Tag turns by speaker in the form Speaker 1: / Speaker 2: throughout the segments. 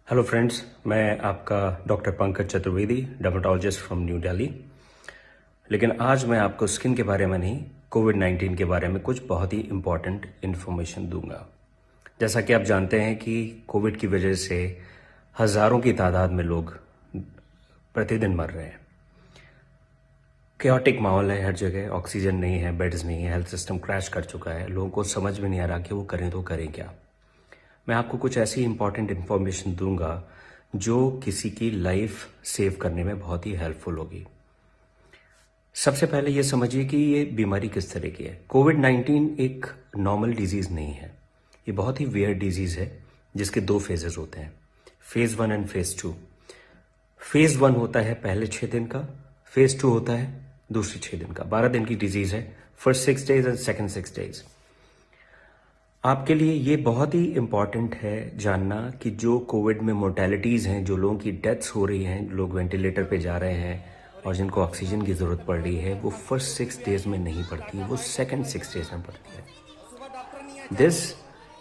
Speaker 1: Hello friends, मैं आपका doctor Pankaj Chaturvedi, dermatologist from new Delhi. लेकिन आज मैं आपको स्किन के बारे में नहीं, कोविड-19 के बारे में कुछ बहुत ही इम्पॉर्टेंट इन्फॉर्मेशन दूंगा। जैसा कि आप जानते हैं कि कोविड की वजह से हज़ारों की तादाद में लोग प्रतिदिन मर रहे हैं। केओटिक माहौल है हर जगह, ऑक्सीजन नहीं है, बेड्स नहीं है, हेल्थ सिस्टम क्रैश कर चुका है। लोगों को समझ में नहीं आ रहा कि वो करें तो करें क्या। मैं आपको कुछ ऐसी इंपॉर्टेंट इन्फॉर्मेशन दूंगा जो किसी की लाइफ सेव करने में बहुत ही हेल्पफुल होगी। सबसे पहले ये समझिए कि ये बीमारी किस तरह की है। कोविड-19 एक नॉर्मल डिजीज़ नहीं है। ये बहुत ही वियर्ड डिजीज़ है जिसके 2 फेजेस होते हैं, फेज़ 1 एंड फेज़ 2। फेज़ 1 होता है पहले 6 दिन का, फेज़ 2 होता है दूसरे 6 दिन का। 12 दिन की डिजीज़ है, first 6 days and second 6 days. आपके लिए ये बहुत ही इम्पॉर्टेंट है जानना कि जो कोविड में मोर्टेलिटीज़ हैं, जो लोगों की डेथ्स हो रही हैं, लोग वेंटिलेटर पे जा रहे हैं और जिनको ऑक्सीजन की ज़रूरत पड़ रही है, वो फर्स्ट 6 डेज़ में नहीं पड़ती, वो सेकंड 6 डेज़ में पड़ती है। This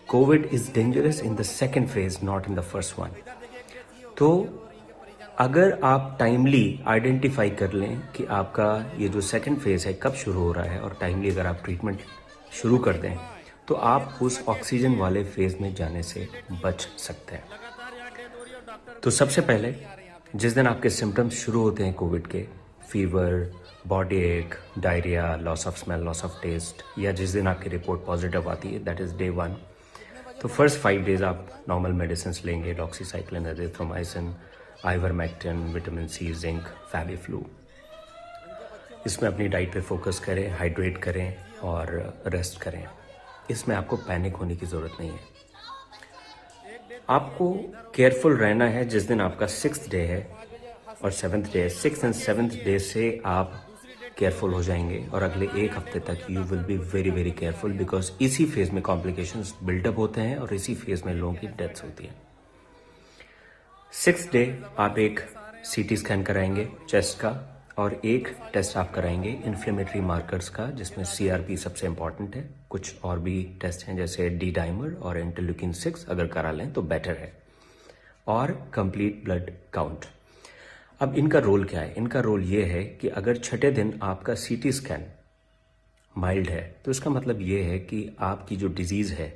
Speaker 1: Covid is dangerous in the second phase, not in the first one. तो अगर आप टाइमली आइडेंटिफाई कर लें कि आपका ये जो सेकंड फेज है कब शुरू हो रहा है और टाइमली अगर आप ट्रीटमेंट शुरू कर दें तो आप उस ऑक्सीजन वाले फेज में जाने से बच सकते हैं। तो सबसे पहले जिस दिन आपके सिम्टम्स शुरू होते हैं कोविड के, fever, body ache, diarrhoea, loss of smell, loss of taste, या जिस दिन आपकी रिपोर्ट पॉजिटिव आती है, दैट इज़ डे 1, तो फर्स्ट 5 डेज आप नॉर्मल मेडिसिन लेंगे, doxycycline, azithromycin, ivermectin, vitamin C, zinc, Fabiflu. इसमें अपनी डाइट पे फोकस करें, हाइड्रेट करें और रेस्ट करें। इसमें आपको पैनिक होने की ज़रूरत नहीं है। आपको केयरफुल रहना है जिस दिन आपका 6th डे है और 7th डे है। 6th एंड 7th डे से आप केयरफुल हो जाएंगे और अगले 1 हफ्ते तक you will be very very careful, because इसी फेज में कॉम्प्लिकेशंस बिल्डअप होते हैं और इसी फेज में लोगों की डेथ्स होती है। 6th डे आप एक सीटी स्कैन कराएंगे चेस्ट का और एक टेस्ट आप कराएंगे इन्फ्लेमेटरी मार्कर्स का, जिसमें सीआरपी सबसे इंपॉर्टेंट है। कुछ और भी टेस्ट हैं जैसे डी डाइमर और इंटरल्यूकिन 6, अगर करा लें तो बेटर है, और कंप्लीट ब्लड काउंट। अब इनका रोल क्या है? इनका रोल ये है कि अगर 6ठे दिन आपका सीटी स्कैन माइल्ड है तो इसका मतलब ये है कि आपकी जो डिजीज़ है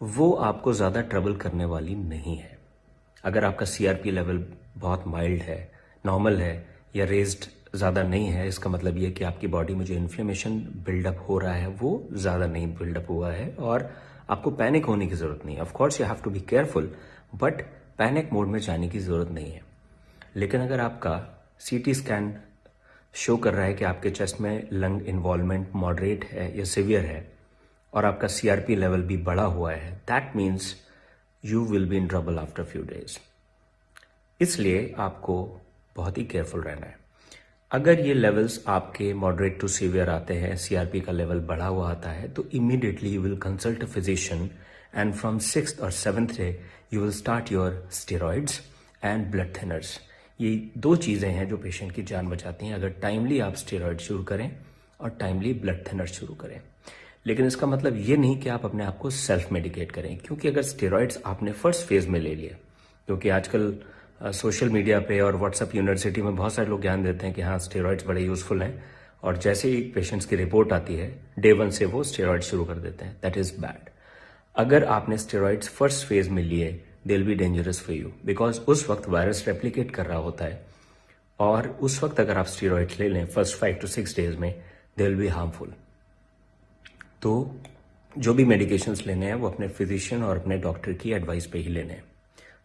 Speaker 1: वो आपको ज़्यादा ट्रबल करने वाली नहीं है। अगर आपका सीआरपी लेवल बहुत माइल्ड है, नॉर्मल है या रेज्ड ज़्यादा नहीं है, इसका मतलब ये कि आपकी बॉडी में जो इन्फ्लेमेशन बिल्डअप हो रहा है वो ज़्यादा नहीं बिल्डअप हुआ है और आपको पैनिक होने की ज़रूरत नहीं है। Of course you have to be careful, but panic mode में जाने की ज़रूरत नहीं है। लेकिन अगर आपका सीटी स्कैन शो कर रहा है कि आपके चेस्ट में लंग इन्वॉल्वमेंट मॉडरेट है या सिवियर है और आपका सीआरपी लेवल भी बढ़ा हुआ है, that means you will be in trouble after few days. इसलिए आपको बहुत ही केयरफुल रहना है। अगर ये लेवल्स आपके मॉडरेट टू सीवियर आते हैं, सीआरपी का लेवल बढ़ा हुआ आता है, तो immediately you will consult a physician and from 6th और 7th day you will start your steroids and blood thinners. ये 2 चीज़ें हैं जो पेशेंट की जान बचाती हैं अगर टाइमली आप स्टेरॉइड शुरू करें और टाइमली ब्लड थिनर शुरू करें। लेकिन इसका मतलब ये नहीं कि आप अपने आप को सेल्फ मेडिकेट करें, क्योंकि अगर स्टेरॉइड्स आपने फर्स्ट फेज में ले लिए, क्योंकि आजकल सोशल मीडिया पे और व्हाट्सएप यूनिवर्सिटी में बहुत सारे लोग ज्ञान देते हैं कि हाँ स्टेरॉइड्स बड़े यूजफुल हैं, और जैसे ही पेशेंट्स की रिपोर्ट आती है डे 1 से वो स्टेरॉइड शुरू कर देते हैं। That is bad. अगर आपने स्टेरॉइड्स फर्स्ट फेज में लिए, they will be dangerous for you, because उस वक्त वायरस रेप्लिकेट कर रहा होता है और उस वक्त अगर आप स्टेरॉइड्स ले लें फर्स्ट 5 to 6 डेज में, दे विल बी हार्मफुल। तो जो भी मेडिकेशंस लेने हैं वो अपने फिजिशियन और अपने डॉक्टर की एडवाइस पे ही लेने हैं।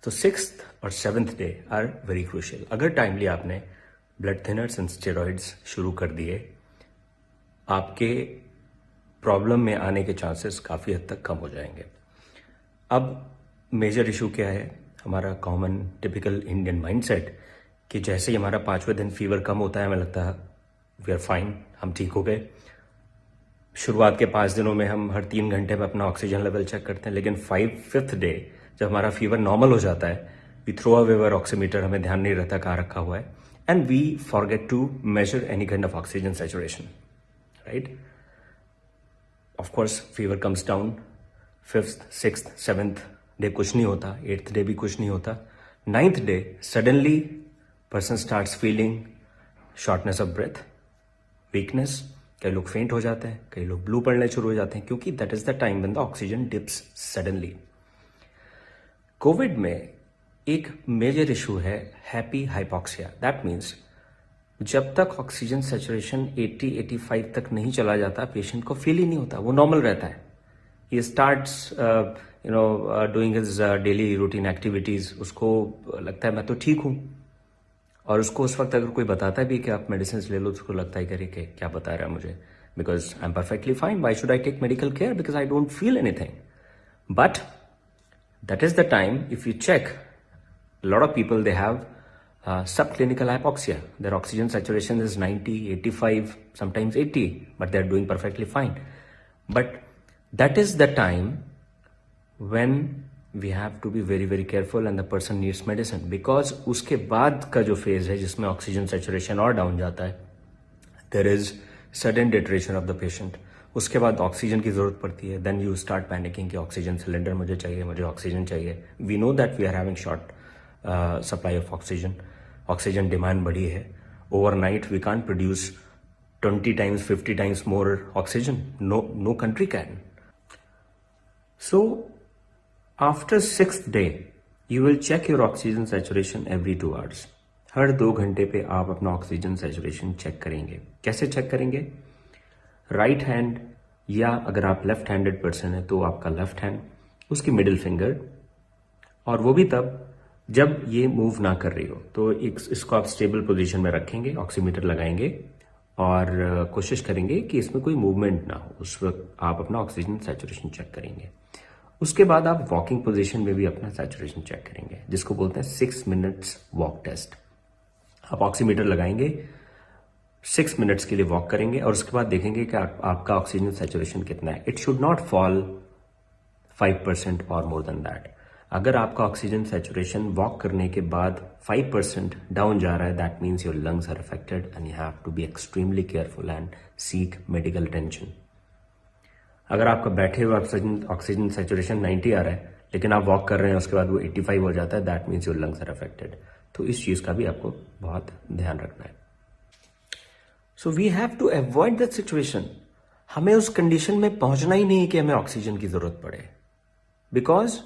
Speaker 1: तो 6th और 7th day are very crucial. अगर टाइमली आपने ब्लड थिनर्स एंड स्टेरॉइड्स शुरू कर दिए, आपके प्रॉब्लम में आने के चांसेस काफ़ी हद तक कम हो जाएंगे। अब मेजर इशू क्या है? हमारा कॉमन टिपिकल इंडियन माइंडसेट कि जैसे ही हमारा 5वें दिन फीवर कम होता है हमें लगता है वी आर फाइन, हम ठीक हो गए। शुरुआत के 5 दिनों में हम हर 3 घंटे में अपना ऑक्सीजन लेवल चेक करते हैं, लेकिन 5th डे जब हमारा फीवर नॉर्मल हो जाता है, we throw away our oximeter, हमें ध्यान नहीं रहता कहाँ रखा हुआ है, and we forget to measure any kind of oxygen saturation, right? Of course fever comes down, 5th, 6th, 7th day कुछ नहीं होता, 8th डे भी कुछ नहीं होता, 9th day suddenly person starts feeling shortness of breath, weakness, कई लोग फेंट हो जाते हैं, कई लोग ब्लू पड़ने शुरू हो जाते हैं, क्योंकि that is the time when the oxygen dips suddenly. Covid में एक मेजर इशू है हैप्पी हाइपोक्सिया। दैट मीन्स जब तक ऑक्सीजन सैचुरेशन 80-85 तक नहीं चला जाता, पेशेंट को फील ही नहीं होता, वो नॉर्मल रहता है। He starts doing his daily routine activities, उसको लगता है मैं तो ठीक हूँ। और उसको उस वक्त अगर कोई बताता भी कि आप मेडिसिन ले लो, उसको लगता है कि क्या बता रहा है मुझे, because I am perfectly fine, why should I take medical care, because I don't feel anything. But that is the time, if you check, lot of people, they have subclinical hypoxia. Their oxygen saturation is 90, 85, sometimes 80, but they're doing perfectly fine. But that is the time when we have to be very, very careful and the person needs medicine. Because उसके बाद का जो phase है जिसमें oxygen saturation और down जाता है, there is sudden deterioration of the patient. उसके बाद ऑक्सीजन की जरूरत पड़ती है, देन यू स्टार्ट पैनिकिंग कि ऑक्सीजन सिलेंडर मुझे चाहिए, मुझे ऑक्सीजन चाहिए। We know that we are having short supply of oxygen, oxygen demand बढ़ी है। Overnight we can't produce 20 times 50 times more oxygen. No country can. So after 6th day you will check your oxygen saturation every 2 hours. हर 2 घंटे पे आप अपना oxygen saturation check करेंगे। कैसे check करेंगे? Right hand, या अगर आप लेफ्ट हैंडेड पर्सन है तो आपका लेफ्ट हैंड, उसकी मिडिल फिंगर, और वो भी तब जब ये मूव ना कर रही हो। तो इसको आप स्टेबल पोजीशन में रखेंगे, ऑक्सीमीटर लगाएंगे और कोशिश करेंगे कि इसमें कोई मूवमेंट ना हो। उस वक्त आप अपना ऑक्सीजन सैचुरेशन चेक करेंगे। उसके बाद आप वॉकिंग पोजीशन में भी अपना सैचुरेशन चेक करेंगे, जिसको बोलते हैं 6 minutes वॉक टेस्ट। आप ऑक्सीमीटर लगाएंगे, 6 minutes के लिए वॉक करेंगे और उसके बाद देखेंगे कि आपका ऑक्सीजन सैचुरेशन कितना है। इट शुड नॉट फॉल 5% और मोर देन दैट। अगर आपका ऑक्सीजन सैचुरेशन वॉक करने के बाद 5% डाउन जा रहा है, that means your lungs are affected and you have to be extremely careful and seek medical attention. अगर आपका बैठे हुए ऑक्सीजन सैचुरेशन 90 आ रहा है, लेकिन आप वॉक कर रहे हैं उसके बाद वो 85 हो जाता है, that means your lungs are affected. तो इस चीज का भी आपको बहुत ध्यान रखना है। So we have to avoid that situation. हमें उस कंडीशन में पहुंचना ही नहीं कि हमें ऑक्सीजन की जरूरत पड़े, बिकॉज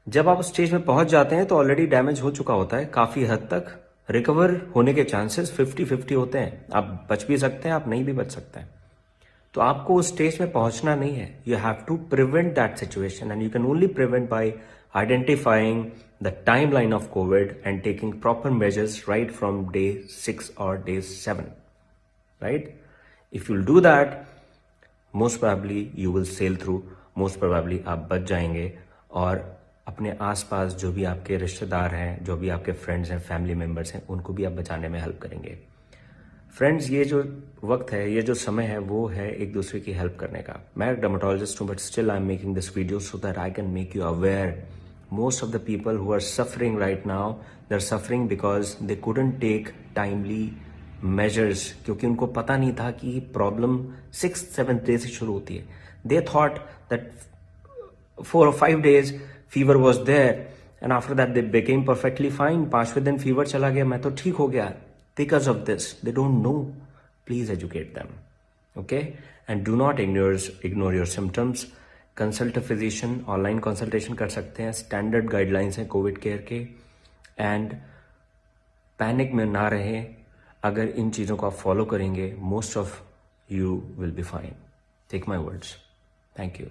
Speaker 1: जब आप स्टेज में पहुंच जाते हैं तो ऑलरेडी डैमेज हो चुका होता है। काफी हद तक रिकवर होने के चांसेस 50-50 होते हैं। आप बच भी सकते हैं, आप नहीं भी बच सकते हैं। तो आपको उस स्टेज में पहुंचना नहीं है। You have to prevent that situation and you can only prevent by identifying the timeline of covid and taking proper measures right from day 6 और day 7, right? If you'll do that, most probably you will sail through, most probably आप बच जाएंगे और अपने आसपास जो भी आपके रिश्तेदार हैं, जो भी आपके फ्रेंड्स हैं, फैमिली मेंबर्स हैं, उनको भी आप बचाने में हेल्प करेंगे। फ्रेंड्स, ये जो वक्त है, ये जो समय है, वो है एक दूसरे की हेल्प करने का। मैं डर्मेटोलॉजिस्ट हूँ, but still I am making this video so that I can make you aware. Most of the people who are suffering right now, they are suffering because they couldn't take timely measures, क्योंकि उनको पता नहीं था कि problem 6th-7th day से शुरू होती है। They thought that 4 or 5 days fever was there and after that they became perfectly fine। 5वें दिन फीवर चला गया, मैं तो ठीक हो गया। Because of this, they don't know. Please educate them, okay? And do not ignore your symptoms. Consult a physician, online consultation कर सकते हैं। स्टैंडर्ड गाइडलाइंस हैं कोविड केयर के, एंड पैनिक में ना रहें। अगर इन चीज़ों को आप फॉलो करेंगे, most of you will be fine. Take my words. Thank you.